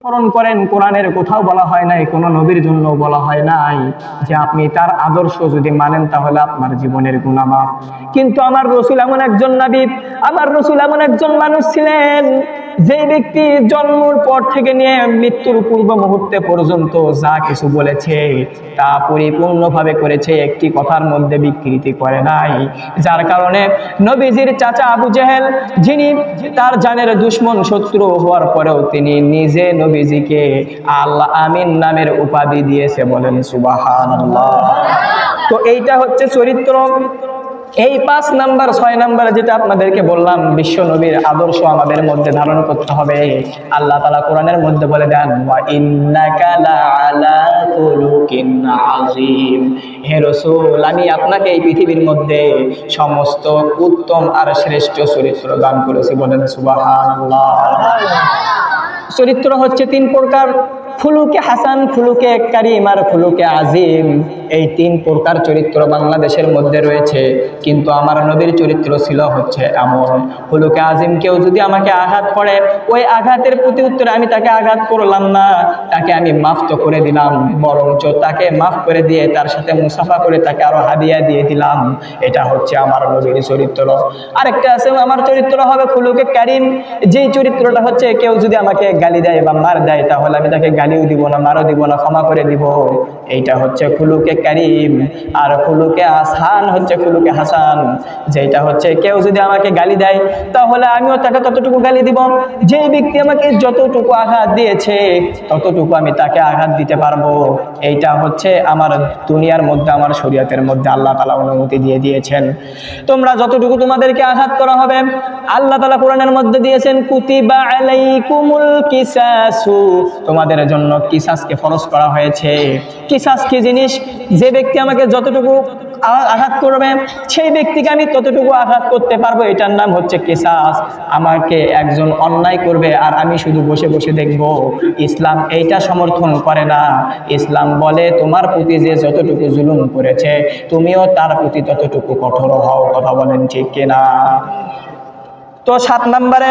স্মরণ করেন, কোরআনের কোথাও বলা হয় নাই, কোনো নবীর জন্য বলা হয় নাই যে আপনি তার আদর্শ যদি মানেন তাহলে আপনার জীবনের গুনাহ মাফ। কিন্তু আমার রাসূল এমন একজন নবী, আমার রাসূল এমন একজন মানুষ ছিলেন যে ব্যক্তি জন্মের পর থেকে নিয়ে মৃত্যুর পূর্ব মুহূর্তে পর্যন্ত যা কিছু বলেছে তা পরিপূর্ণভাবে করেছে, একটি কথার মধ্যে বিকৃতি করে নাই। যার কারণে নবীজির চাচা আবু জেহেল, যিনি তার জানের দুশমন শত্রু হওয়ার পরেও তিনি নিজে নবীজিকে আল আমিন নামের উপাধি দিয়েছে। বলেন সুবহানাল্লাহ। তো এইটা হচ্ছে চরিত্র। এই 5 নাম্বার 6 নাম্বার যেটা আপনাদেরকে বললাম, বিশ্ব নবীর আদর্শ আমাদের মধ্যে ধারণ করতে হবে। আল্লাহ তাআলা কোরআনের মধ্যে বলে দেন, ওয়া ইন্নাকা লাআলা খুলুকিন আযীম। হে রাসূল, আমি আপনাকে এই পৃথিবীর মধ্যে সমস্ত উত্তম আর শ্রেষ্ঠ চরিত্র দান করেছি। বলেন সুবহানাল্লাহ। চরিত্র হচ্ছে 3 প্রকার: খুলুকে হাসান, খুলুকে কারিম আর খুলুকে আজিম। এই 3 প্রকার চরিত্র বাংলাদেশের মধ্যে রয়েছে, কিন্তু আমার নবীর চরিত্র ছিল হচ্ছে এমন। খুলুকে আজিম, কেউ যদি আমাকে আঘাত করে, ওই আঘাতের প্রতি উত্তরে আমি তাকে আঘাত করলাম না, তাকে আমি মাফ তো করে দিলাম, বরঞ্চ তাকে মাফ করে দিয়ে তার সাথে মুসাফা করে তাকে আরো হাদিয়া দিয়ে দিলাম। এটা হচ্ছে আমার নবীর চরিত্র। আরেকটা আছে, আমার চরিত্র হবে খুলুকে কারিম। যেই চরিত্রটা হচ্ছে কেউ যদি আমাকে গালি দেয় বা মার দেয়, তাহলে আমি তাকে গালিও দিব না, মারও দিব না, ক্ষমা করে দিব। এইটা হচ্ছে খুলুকে কারিম। আর খুলুকে আহসান হচ্ছে খুলুকে হাসান, যেটা হচ্ছে কেউ যদি আমাকে গালি দেয় তাহলে আমিও তাকে ততটুকু গালি দিব। যেই ব্যক্তি আমাকে যতটুকু আঘাত দিয়েছে ততটুকু আমি তাকে আঘাত দিতে পারবো। এইটা হচ্ছে আমার দুনিয়ার মধ্যে, আমার শরীয়তের মধ্যে আল্লাহ তাআলা অনুমতি দিয়ে দিয়েছেন। তোমরা যতটুকু তোমাদেরকে আঘাত করা হবে, আল্লাহ তাআলা কোরআনের মধ্যে দিয়েছেন, কুতিবা আলাইকুমুল কিসাসু, তোমাদের জন্য কিসাসকে ফরজ করা হয়েছে। কিসাস কি জিনিস? যে ব্যক্তি আমাকে যতটুকু আঘাত করবে সেই ব্যক্তিকে আমি ততটুকু আঘাত করতে পারবো, এটার নাম হচ্ছে কিসাস। আমাকে একজন অন্যায় করবে আর আমি শুধু বসে বসে দেখব, ইসলাম এইটা সমর্থন করে না। ইসলাম বলে তোমার প্রতি যে যতটুকু জুলুম করেছে তুমিও তার প্রতি ততটুকু কঠোর হও। কথা বলেন ঠিক কিনা? তো 7 নম্বরে,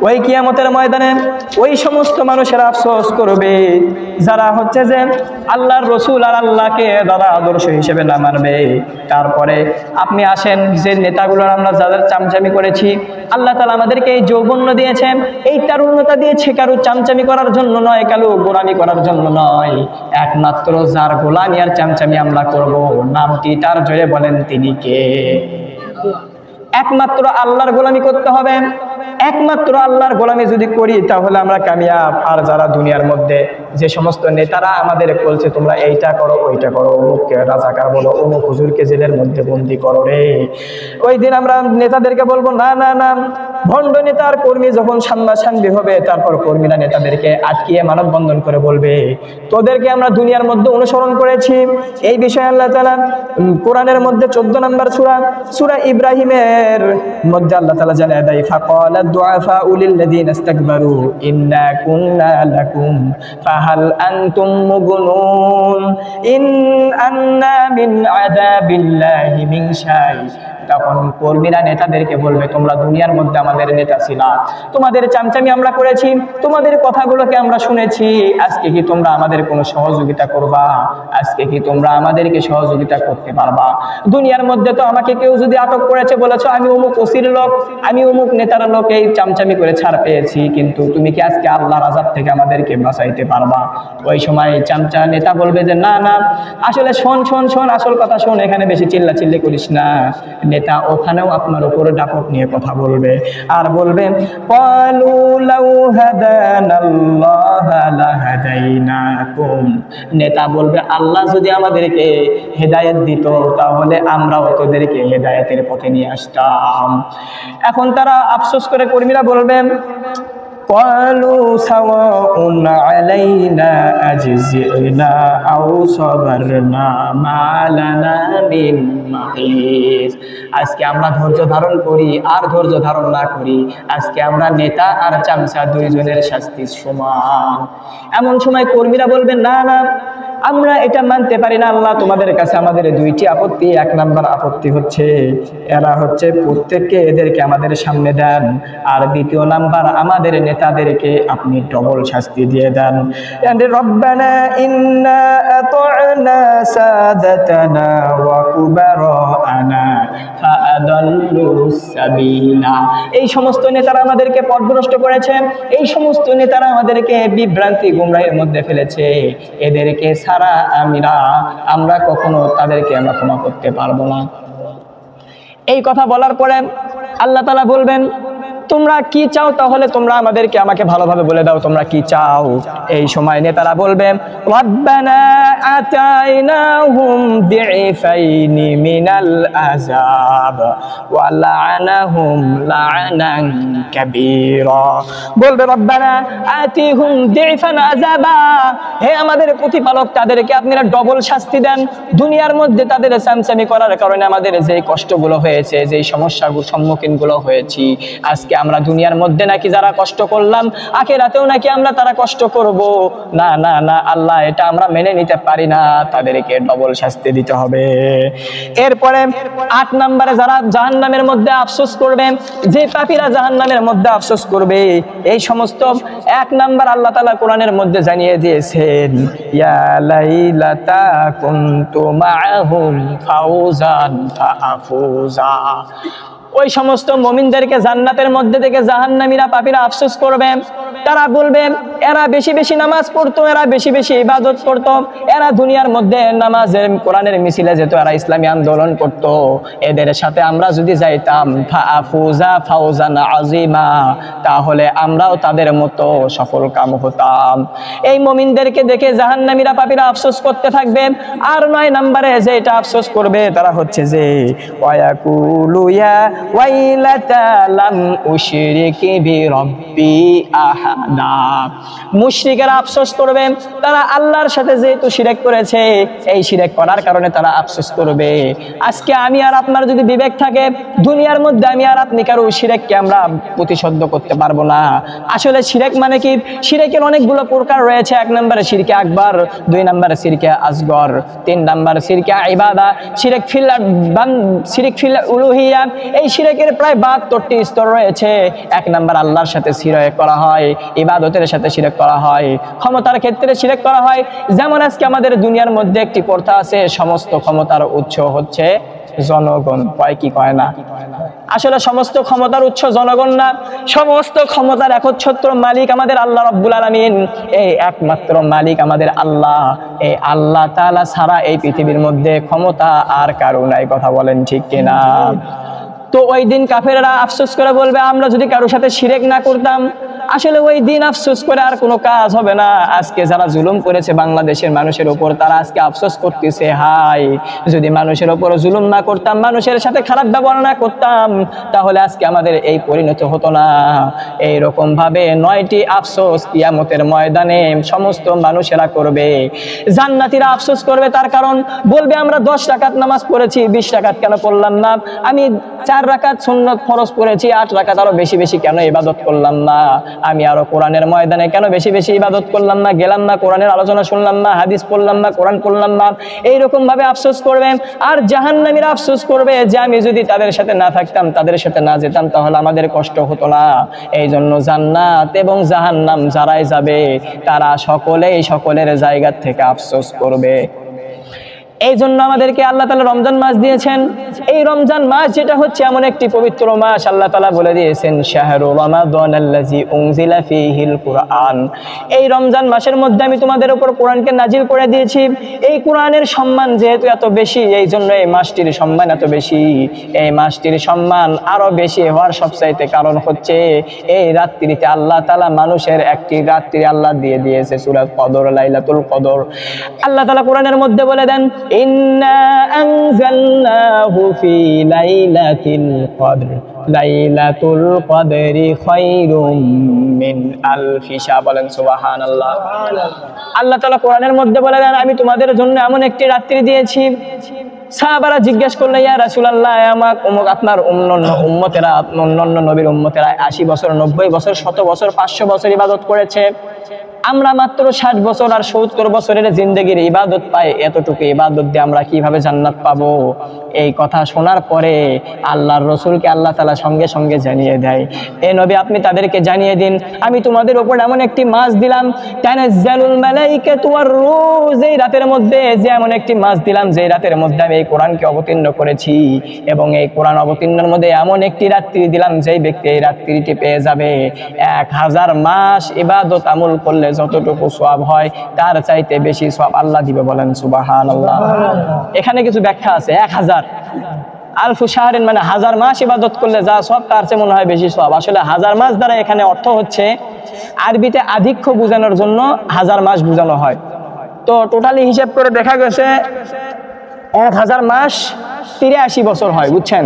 ওই কিয়ামতের ময়দানে ওই সমস্ত মানুষেরা আফসোস করবে যারা হচ্ছে যে আল্লাহর রাসূল আর আল্লাহকে যারা আদর্শ হিসেবে না মানবে। তারপরে আপনি আসেন, যে নেতাগুলোর আমরা যাদের চামচামি করেছি, আল্লাহ তাআলা আমাদেরকে এই যৌবন্য দিয়েছেন, এই তারুণ্যতা দিয়েছে কারো চামচামি করার জন্য নয়, কারো গোলামি করার জন্য নয়, একমাত্র যার গোলামি আর চামচামি আমরা করব, নামটি তার জোরে বলেন তিনি কে? একমাত্র আল্লাহর গোলামি করতে হবে। একমাত্র আল্লাহর গোলামি যদি করি তাহলে আমরা কামিয়াব। আর যারা দুনিয়ার মধ্যে যে সমস্ত নেতারা আমাদের বলছে তোমরা এইটা করো ওইটা করো, অমুককে রাজাকার বলো, অমুক হুজুরকে জেলের মধ্যে বন্দি করো রে, ওই দিন আমরা নেতাদেরকে বলবো না না না। ভণ্ড নেতা আর কর্মী যখন সামনাসামনি হবে, তারপর কর্মীরা নেতাদেরকে আটকিয়ে মানববন্ধন করে বলবে তোদেরকে আমরা দুনিয়ার মধ্যে অনুসরণ করেছি। এই বিষয়ে আল্লাহ তাআলা কোরআনের মধ্যে 14 নম্বর সূরা ইব্রাহিমের মধ্যে আল্লাহ তাআলা জানায় দেয়, ফাকালা দুআফাউ লিল্লাযিনা ইসতাকবারু ইন্না কুন্না লাকুম ফাহাল আনতুম মুগনুন ইন আন্না মিন আযাবিল্লাহি মিন শাই। তখন কর্মীরা নেতাদেরকে বলবে তোমরা দুনিয়ার মধ্যে আমাদের নেতা ছিলা, তোমাদের চামচামি আমরা করেছি, তোমাদের কথাগুলোকে আমরা শুনেছি, আজকে কি তোমরা আমাদের কোনো সহযোগিতা করবা? আজকে কি তোমরা আমাদেরকে সহযোগিতা করতে পারবা? দুনিয়ার মধ্যে তো আমাকে কেউ যদি আটক করেছে, বলেছো আমি অমুক ওসির লোক, আমি অমুক নেতার লোক, এই চামচামি করে ছাড় পেয়েছি, কিন্তু তুমি কি আজকে আল্লাহর আযাব থেকে আমাদেরকে বাঁচাইতে পারবা? ওই সময় চামচা নেতা বলবে যে না না, আসলে শোন শোন শোন, আসল কথা শোন, এখানে বেশি চিল্লাচিল্লি করিস না। নেতা ওখানেও আপনার উপরে দাপট নিয়ে কথা বলবে আর বলবে ক্বালু লাউ হাদানাল্লাহু লাহাদাইনাকুম। নেতা বলবে আল্লাহ যদি আমাদেরকে হেদায়েত দিত তাহলে আমরাও তোদেরকে হেদায়েতের পথে নিয়ে আসতাম। এখন তারা আফসোস করে কর্মীরা বলবেন ক্বালু সাওয়াউন আলাইনা আজজিনা আও সাবারনা মা লানা মিন মাহিস। আজকে আমরা ধৈর্য ধারণ করি আর ধৈর্য ধারণ না করি, আজকে আমরা নেতা আর চামচা দুইজনের শাস্তি সমান। এমন সময় কর্মীরা বলবেন না না, আমরা এটা মানতে পারি না আল্লাহ, তোমাদের কাছে আমাদের দুইটি আপত্তি। এক নাম্বার আপত্তি হচ্ছে এরা হচ্ছে প্রত্যেককে এদেরকে আমাদের সামনে দেন, আর দ্বিতীয় নাম্বার আমাদের নেতাদেরকে আপনি ডবল শাস্তি দিয়ে দেন। রব্বানা ইন্না আতা'না সাদাতানা ওয়া কুবারানা ফাআদাল্লুস সাবিলা। এই সমস্ত নেতারা আমাদেরকে পথভ্রষ্ট করেছে, এই সমস্ত নেতারা আমাদেরকে বিভ্রান্তি গুমরাহের মধ্যে ফেলেছে, এদেরকে ছাড়া আমরা কখনো তাদেরকে আমরা ক্ষমা করতে পারবো না। এই কথা বলার পরে আল্লাহ তাআলা বলবেন তোমরা কি চাও, তাহলে তোমরা আমাকে ভালোভাবে বলে দাও তোমরা কি চাও। এই সময় নেতারা বলবে রব্বানা আতাইনাহুম দি'ফাইনি মিনাল আযাব ওয়া লা'নাহুম লা'নান কাবীরা। বলবে রব্বানা আতিহুম দি'ফান আযাবা, হে আমাদের প্রতিপালক তাদেরকে আপনারা ডবল শাস্তি দেন। দুনিয়ার মধ্যে তাদের সামসামি করার কারণে আমাদের যে কষ্টগুলো হয়েছে, যে সমস্যাগুলো সম্মুখীনগুলো হয়েছি, আজকে আমরা দুনিয়ার মধ্যে নাকি যারা কষ্ট করলাম আখিরাতেও নাকি আমরা তারা কষ্ট করব। না না না আল্লাহ, এটা আমরা মেনে নিতে পারি না, তাদেরকে ডবল শাস্তি দিতে হবে। এরপরে 8 নম্বরে যারা জাহান্নামের মধ্যে আফসোস করবে, যে পাপীরা জাহান্নামের মধ্যে আফসোস করবে, এই সমস্ত 1 নম্বর আল্লাহ তাআলা কোরআনের মধ্যে জানিয়ে দিয়েছেন ইয়া লাইলাতা কুনতু মাআহুম ফাউজান ফাআফুজা। ওই সমস্ত মুমিনদেরকে জান্নাতের মধ্যে থেকে জাহান্নামীরা পাপীরা আফসোস করবে। তারা বলবে এরা বেশি বেশি নামাজ পড়তো, এরা বেশি বেশি ইবাদত করতো, এরা দুনিয়ার মধ্যে নামাজের কোরআনের মিছিলে যেত, এরা ইসলামী আন্দোলন করত, এদের সাথে আমরা যদি যাইতাম ফাআফুজা ফাওজান আযীমা, তাহলে আমরাও তাদের মতো সফল কাম হতাম। এই মুমিনদেরকে দেখে জাহান্নামীরা পাপীরা আফসোস করতে থাকবে। আর 9 নম্বরে যে এটা আফসোস করবে তারা হচ্ছে যে ওয়ায়াকুলু ইয়া ওয়াইলাতা লাম উশরিকি বিরাব্বি আহাদা। মুশরিকেরা আফসোস করবে, তারা আল্লাহর সাথে যেহেতু শিরক করেছে, এই শিরক করার কারণে তারা আফসোস করবে আজকে আমি আর আপনার যদি বিবেক থাকে, দুনিয়ার মধ্যে আমি আর আপনি কারো শিরককে আমরা প্রতিশোধ করতে পারবো না। আসলে শিরক মানে কি? শিরকের অনেকগুলো প্রকার রয়েছে। 1 নম্বরে শিরকে আকবার, 2 নম্বরে শিরকে আসগর, 3 নম্বরে শিরকে ইবাদা, শিরক ফিল উলুহিয়া। এই শিরকের প্রায় 72টি স্তর রয়েছে। 1 নম্বর আল্লাহর সাথে শিরক করা হয়, ইবাদতের সাথে শিরক করা হয়, ক্ষমতার ক্ষেত্রে শিরক করা হয়। যেমন আজকে আমাদের দুনিয়ার মধ্যে একটি প্রথা আছে, সমস্ত ক্ষমতার উৎস হচ্ছে জনগণ। কয় কি কয় না? আসলে সমস্ত ক্ষমতার উৎস জনগণ না, সমস্ত ক্ষমতার একচ্ছত্র মালিক আমাদের আল্লাহ রাব্বুল আলামিন। এই একমাত্র মালিক আমাদের আল্লাহ। এই আল্লাহ তাআলা ছাড়া এই পৃথিবীর মধ্যে ক্ষমতা আর কারো নাই। কথা বলেন ঠিক কিনা? তো ওই দিন কাফেররা আফসোস করে বলবে আমরা যদি কারোর সাথে শিরক না করতাম। আসলে ওই দিন আফসোস করে আর কোনো কাজ হবে না। আজকে যারা জুলুম করেছে বাংলাদেশের মানুষের উপর, তারা আজকে আফসোস করতেছে হাই যদি মানুষের উপর জুলুম না করতাম, মানুষের সাথে খারাপ ব্যবহার না করতাম, তাহলে আজকে আমাদের এই পরিণতি হতো না। এইরকম ভাবে 9টি আফসোস কিয়ামতের ময়দানে সমস্ত মানুষেরা করবে। জান্নাতীরা আফসোস করবে, তার কারণ বলবে আমরা 10 রাকাত নামাজ পড়েছি, 20 রাকাত কেন পড়লাম না? আমি 4 রাকাত সুন্নত ফরজ পড়েছি, 8 রাকাত আরো বেশি বেশি কেন ইবাদত করলাম না? আমি আরো কোরআনের ময়দানে কেন বেশি বেশি ইবাদত করলাম না, গেলাম না, কোরআনের আলোচনা শুনলাম না, হাদিস পড়লাম না, কোরআন পড়লাম না? এইরকম ভাবে আফসোস করবে। আর জাহান্নামীরা আফসোস করবে যে আমি যদি তাদের সাথে না থাকতাম, তাদের সাথে না যেতাম, তাহলে আমাদের কষ্ট হতো না। এই জন্য জান্নাত এবং জাহান্নাম যারাই যাবে তারা সকলেই সকলের জায়গা থেকে আফসোস করবে। এই জন্য আমাদেরকে আল্লাহ তাআলা রমজান মাস দিয়েছেন। এই রমজান মাস যেটা হচ্ছে এমন একটি পবিত্র মাস, আল্লাহ তাআলা বলে দিয়েছেন শাহরু রমাদানাল্লাযী উনজিলা ফীহিল কুরআন। এই রমজান মাসের মধ্যে আমি তোমাদের উপর কোরআনকে নাজিল করে দিয়েছি। এই কোরআনের সম্মান যেহেতু এত বেশি, এই জন্য এই মাসটির সম্মান এত বেশি। এই মাসটির সম্মান আরো বেশি হওয়ার সবচাইতে কারণ হচ্ছে এই রাত্রিতে আল্লাহ তাআলা মানুষের একটি রাত্রি আল্লাহ দিয়ে দিয়েছে, সূরা কদর, লাইলাতুল কদর। আল্লাহ তাআলা কোরআনের মধ্যে বলে দেন ইন্না আনজালনাহু ফি লাইলাতিল কদর লাইলাতুল কদরি খায়রুম মিন আলফি শাহর। বলেন সুবহানাল্লাহ। আল্লাহ তাআলা কোরআনের মধ্যে বলে দেন আমি তোমাদের জন্য এমন একটি রাত্রি দিয়েছি। সাহাবারা জিজ্ঞেস করলো ইয়া রাসূলুল্লাহ, আপনার অন্যান্য উম্মতেরা, অন্যান্য নবীর উম্মতেরা 80 বছর, 90 বছর, 100 বছর, 500 বছর ইবাদত করেছে, আমরা মাত্র 60 বছর আর 70 বছরের জিন্দেগির ইবাদত পাই, এতটুকু ইবাদত দিয়ে আমরা কিভাবে জান্নাত পাবো? এই কথা শোনার পরে আল্লাহর রসুলকে আল্লাহ তাআলা সঙ্গে সঙ্গে জানিয়ে দেয়, এ নবী আপনি তাদেরকে জানিয়ে দিন, আমি তোমাদের উপর এমন একটি মাস দিলাম, তানাজ্জালুল মালাইকাতু ওয়ার রূহ, যেই রাতের মধ্যে যে এমন একটি মাস দিলাম যে রাতের মধ্যে আমি এই কোরআনকে অবতীর্ণ করেছি, এবং এই কোরআন অবতীর্ণের মধ্যে এমন একটি রাত্রি দিলাম যেই ব্যক্তি এই রাত্রিটি পেয়ে যাবে 1000 মাস ইবাদত আমল করলে যতটুকু সওয়াব হয় তার চাইতে বেশি সওয়াব আল্লাহ দিবে। বলেন সুবহানাল্লাহ। এখানে কিছু ব্যাখ্যা আছে। 1000 আলফু শাহরিন মানে 1000 মাস ইবাদত করলে যা সওয়াব তার চেয়ে মনে হয় বেশি সওয়াব। আসলে 1000 মাস দ্বারা এখানে অর্থ হচ্ছে আরবিতে আধিক্য বোঝানোর জন্য 1000 মাস বোঝানো হয়। তো টোটালি হিসাব করে দেখা গেছে 1000 মাস 83 বছর হয়, বুঝছেন?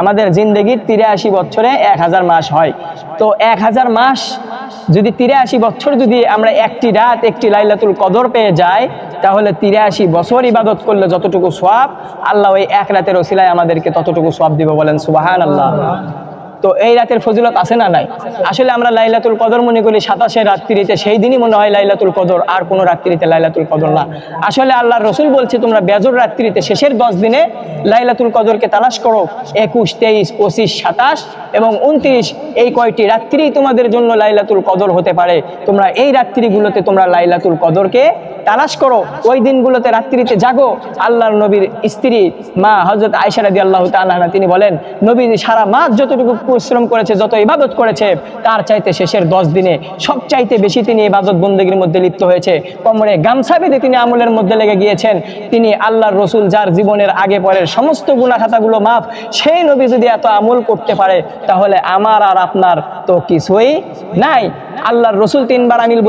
আমাদের জিন্দেগির 83 বছরে 1000 মাস হয়। তো 1000 মাস যদি 83 বছর যদি আমরা একটি রাত একটি লাইলাতুল কদর পেয়ে যাই, তাহলে 83 বছর ইবাদত করলে যতটুকু সওয়াব আল্লাহ ওই এক রাতের ওসিলায় আমাদেরকে ততটুকু সওয়াব দিবে। বলেন সুবহানাল্লাহ। তো এই রাতের ফজিলত আছে না নাই? আসলে আমরা লাইলাতুল কদর মনে করি 27 রাত্রিতে, সেই দিনই মনে হয় লাইলাতুল কদর, আর কোনো রাত্রিতে লাইলাতুল কদর না। আসলে আল্লাহর রাসূল বলছে তোমরা বেজর রাত্রিতে শেষের 10 দিনে লাইলাতুল কদরকে তালাশ করো। 21, 23, 25, 27 এবং 29 এই কয়টি রাত্রি তোমাদের জন্য লাইলাতুল কদর হতে পারে। তোমরা এই রাত্রিগুলোতে তোমরা লাইলাতুল কদরকে তালাশ করো, ওই দিনগুলোতে রাত্রিতে জাগো। আল্লাহর নবীর স্ত্রী মা হযরত আয়েশা রাদিয়াল্লাহু তাআলা আনহা তিনি বলেন, নবী সারা মাস যতটুকু পরিশ্রম করেছে, যত ইবাদত করেছে, তার চাইতে শেষের 10 দিনে সবচাইতে বেশি তিনি ইবাদত বন্দেগীর মধ্যে লিপ্ত হয়েছে। কোমরে গামছা বেঁধে তিনি আমলের মধ্যে লেগে গিয়েছেন। তিনি আল্লাহর রসুল যার জীবনের আগে পরের সমস্ত গুনাহ খাতাগুলো মাফ, সেই নবী যদি এত আমল করতে পারে তাহলে আমার আর আপনার তো কিছুই নাই। আল্লাহর রসুল 3 বার আমিল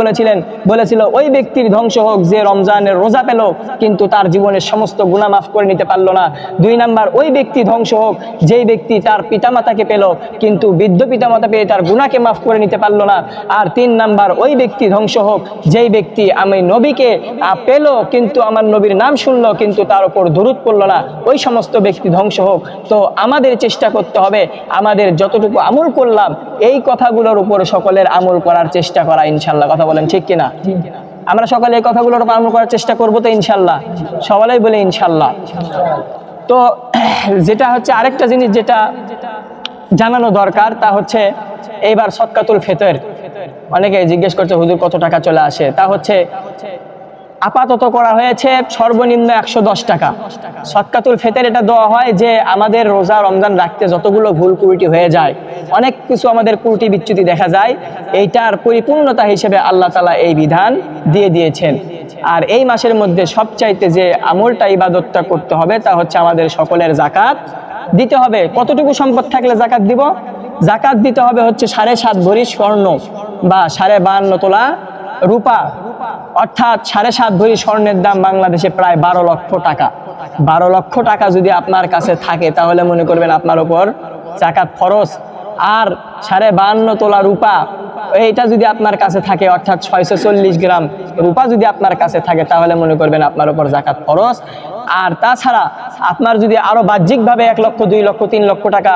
বলেছিল ওই ব্যক্তির ধ্বংস হোক যে রমজানের রোজা পেল কিন্তু তার জীবনের সমস্ত গুনাহ মাফ করে নিতে পারলো না। 2 নাম্বার ওই ব্যক্তি ধ্বংস হোক যেই ব্যক্তি তার পিতামাতাকে পেল কিন্তু বৃদ্ধ পিতামাতা পেয়ে তার গুনাহকে মাফ করে নিতে পারলো না। আর 3 নাম্বার ওই ব্যক্তি ধ্বংস হোক যেই ব্যক্তি আমি নবীকে পেল কিন্তু আমার নবীর নাম শুনলো কিন্তু তার উপর দরুদ পড়লো না, ওই সমস্ত ব্যক্তি ধ্বংস হোক। তো আমাদের চেষ্টা করতে হবে আমাদের যতটুকু আমল করলাম এই কথাগুলোর উপর সকলের আমল করার চেষ্টা করা, ইনশাল্লাহ। কথা বলেন ঠিক কিনা? আমরা সকালে এই কথাগুলোর উপর আমল করার চেষ্টা করবো তো ইনশাল্লাহ, সবাই বলে ইনশাল্লাহ। তো যেটা হচ্ছে আরেকটা জিনিস যেটা জানানো দরকার তা হচ্ছে এইবার সদকাতুল ফিতর, অনেকে জিজ্ঞেস করছে হুজুর কত টাকা চলে আসে, তা হচ্ছে আপাতত করা হয়েছে সর্বনিম্ন 110 টাকা। সদকাতুল ফিতর এটা দেওয়া হয় যে আমাদের রোজা রমজান রাখতে যতগুলো ভুল ত্রুটি হয়ে যায়, অনেক কিছু আমাদের ত্রুটি বিচ্যুতি দেখা যায়, এইটার পরিপূর্ণতা হিসেবে আল্লাহ তাআলা এই বিধান দিয়ে দিয়েছেন। আর এই মাসের মধ্যে সবচাইতে যে আমলটা ইবাদতটা করতে হবে তা হচ্ছে আমাদের সকলের যাকাত দিতে হবে। কতটুকু সম্পদ থাকলে যাকাত দিব? যাকাত দিতে হবে হচ্ছে 7.5 ভরি স্বর্ণ বা 52.5 তোলা রূপা, অর্থাৎ 7.5 ভরি স্বর্ণের দাম বাংলাদেশে প্রায় 12 লক্ষ টাকা। 12 লক্ষ টাকা যদি আপনার কাছে থাকে তাহলে মনে করবেন আপনার উপর যাকাত ফরজ। আর 52.5 তোলা রূপা এইটা যদি আপনার কাছে থাকে অর্থাৎ 640 গ্রাম রূপা যদি আপনার কাছে থাকে তাহলে মনে করবেন আপনার উপর যাকাত ফরজ। আর তাছাড়া আপনার যদি আরো বাহ্যিকভাবে 1 লক্ষ 2 লক্ষ 3 লক্ষ টাকা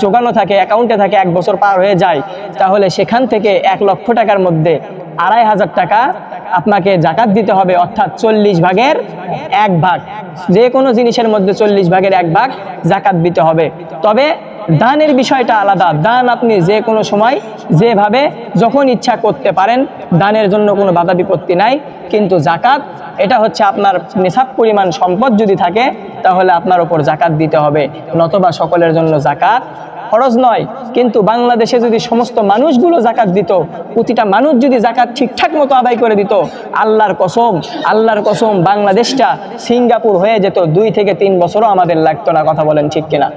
জোগানো থাকে, অ্যাকাউন্টে থাকে, 1 বছর পার হয়ে যায়, তাহলে সেখান থেকে 1 লক্ষ টাকার মধ্যে 2,500 টাকা আপনাকে যাকাত দিতে হবে, অর্থাৎ 40 ভাগের 1 ভাগ। যে কোনো জিনিসের মধ্যে 40 ভাগের 1 ভাগ যাকাত দিতে হবে। তবে দানের বিষয়টা আলাদা। দান আপনি যে কোনো সময় যেভাবে যখন ইচ্ছা করতে পারেন, দানের জন্য কোনো বাধা বিপত্তি নাই। কিন্তু যাকাত এটা হচ্ছে আপনার নিসাব পরিমাণ সম্পদ যদি থাকে তাহলে আপনার উপর যাকাত দিতে হবে, নতবা সকলের জন্য যাকাত ফরজ নয়। কিন্তু বাংলাদেশে যদি সমস্ত মানুষগুলো যাকাত দিত, প্রতিটা মানুষ যদি যাকাত ঠিকঠাক মতো আদায় করে দিত, আল্লাহর কসম বাংলাদেশটা সিঙ্গাপুর হয়ে যেত। 2 থেকে 3 বছরও আমাদের লাগতো না। কথা বলেন ঠিক কিনা?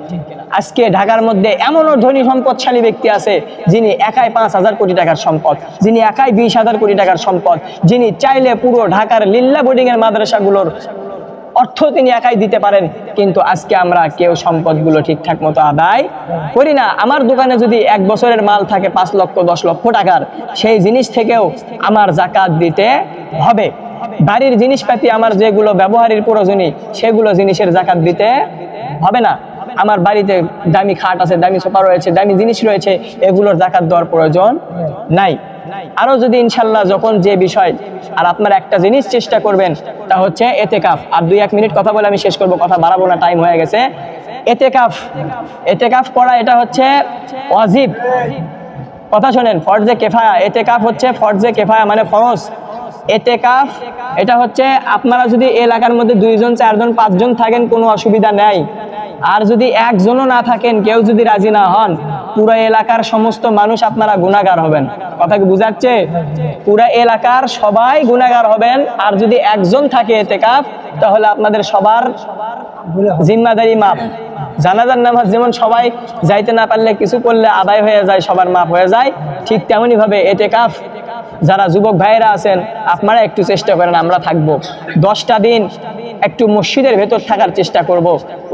আজকে ঢাকার মধ্যে এমনও ধনী সম্পদশালী ব্যক্তি আছে যিনি একাই 5,000 কোটি টাকার সম্পদ, যিনি একাই 20,000 কোটি টাকার সম্পদ, যিনি চাইলে পুরো ঢাকার লিল্লা বোর্ডিং এর মাদ্রাসাগুলোর অর্থ তিনি একাই দিতে পারেন। কিন্তু আজকে আমরা কেউ সম্পদগুলো ঠিকঠাক মতো আদায় করি না। আমার দোকানে যদি 1 বছরের মাল থাকে 5 লক্ষ 10 লক্ষ টাকার, সেই জিনিস থেকেও আমার যাকাত দিতে হবে। বাড়ির জিনিসপাতি আমার যেগুলো ব্যবহারের প্রয়োজনীয় সেগুলো জিনিসের যাকাত দিতে হবে না। আমার বাড়িতে দামি খাট আছে, দামি সোফা রয়েছে, দামি জিনিস রয়েছে, এগুলোর যাকাত দেওয়ার প্রয়োজন নাই। আরো যদি ইনশাল্লাহ যখন যে বিষয়, আর আপনারা একটা জিনিস চেষ্টা করবেন, তা হচ্ছে এতেকাফ। আর 2-1 মিনিট কথা বলে আমি শেষ করব, কথা বাড়াবো না, টাইম হয়ে গেছে। এতেকাফ করা এটা হচ্ছে ওয়াজিব। কথা শোনেন, ফরজে কেফায়া। এতেকাফ হচ্ছে ফরজে কেফায়া মানে ফরজ। এতেকাফ এটা হচ্ছে আপনারা যদি এলাকার মধ্যে 2জন 4জন 5জন থাকেন কোনো অসুবিধা নেই, আর যদি একজনও না থাকেন, কেউ যদি রাজি না হন, পুরো এলাকার সমস্ত মানুষ আপনারা গুনাহগার হবেন। কথা কি বুঝাচ্ছে? পুরো এলাকার সবাই গুনাহগার হবেন। আর যদি একজন থাকে এতেকাফ, তাহলে আপনাদের সবার জিম্মাদারি মাপ। জানাজার নামাজ যেমন সবাই যাইতে না পারলে কিছু করলে আদায় হয়ে যায়, সবার মাপ হয়ে যায়, ঠিক তেমনি ভাবে এতেকাফ যারা যুবক ভাইয়েরা আছেন আপনারা একটু চেষ্টা করেন, আমরা থাকবো 10টা দিন একটু মসজিদের ভেতর থাকার চেষ্টা করব।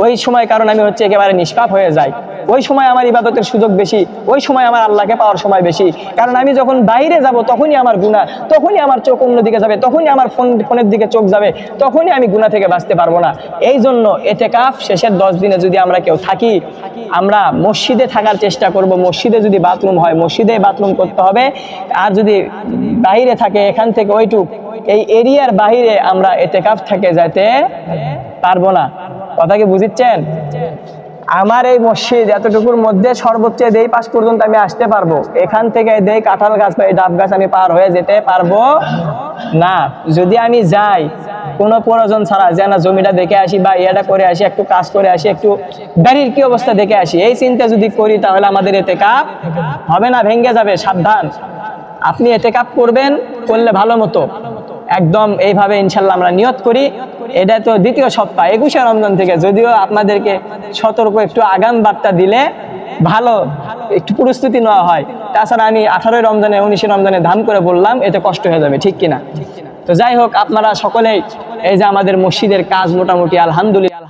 ওই সময় কারণ আমি হচ্ছে একেবারে নিষ্পাপ হয়ে যাই, ওই সময় আমার ইবাদতের সুযোগ বেশি, ওই সময় আমার আল্লাহকে পাওয়ার সময় বেশি। কারণ আমি যখন বাইরে যাব তখনই আমার গুনাহ, তখনই আমার চোখ অন্যদিকে যাবে, তখনই আমার ফোনের দিকে চোখ যাবে, তখনই আমি গুনাহ থেকে বাঁচতে পারবো না। এই জন্য এতেকাফ শেষের 10 দিনে যদি আমরা কেউ থাকি, আমরা মসজিদে থাকার চেষ্টা করব। মসজিদে যদি বাথরুম হয় মসজিদে বাথরুম করতে হবে, আর যদি বাইরে থাকে এখান থেকে ওইটুক এই এরিয়ার বাইরে আমরা এতেকাফ থেকে যেতে পারবো না। কথা কি বুঝিচ্ছেন? আমার এই মসজিদ এতটুকুর মধ্যে সর্বোচ্চ দেই 5 পর্যন্ত আমি আসতে পারবো, এখান থেকে দেই কাঁঠাল গাছ বা ডাব গাছ আমি পার হয়ে যেতে পারবো না। যদি আমি যাই কোনো প্রয়োজন ছাড়া, যে না জমিটা দেখে আসি বা এটা করে আসি, একটু কাজ করে আসি, একটু বাড়ির কি অবস্থা দেখে আসি, এই চিন্তা যদি করি তাহলে আমাদের এতেকাফ হবে না, ভেঙে যাবে। সাবধান, আপনি এতেকাফ করবেন, করলে ভালো মতো একদম এইভাবে ইনশাল্লাহ আমরা নিয়ত করি। এটা তো 2য় সপ্তাহ 21শে রমজান থেকে, যদিও আপনাদেরকে সতর্ক একটু আগাম বার্তা দিলে ভালো, একটু প্রস্তুতি নেওয়া হয়। তাছাড়া আমি 18 রমজানে 19 রমজানে ধাম করে বললাম, এতে কষ্ট হয়ে যাবে, ঠিক কিনা? তো যাই হোক, আপনারা সকলেই এই যে আমাদের মসজিদের কাজ মোটামুটি আলহামদুলিল্লাহ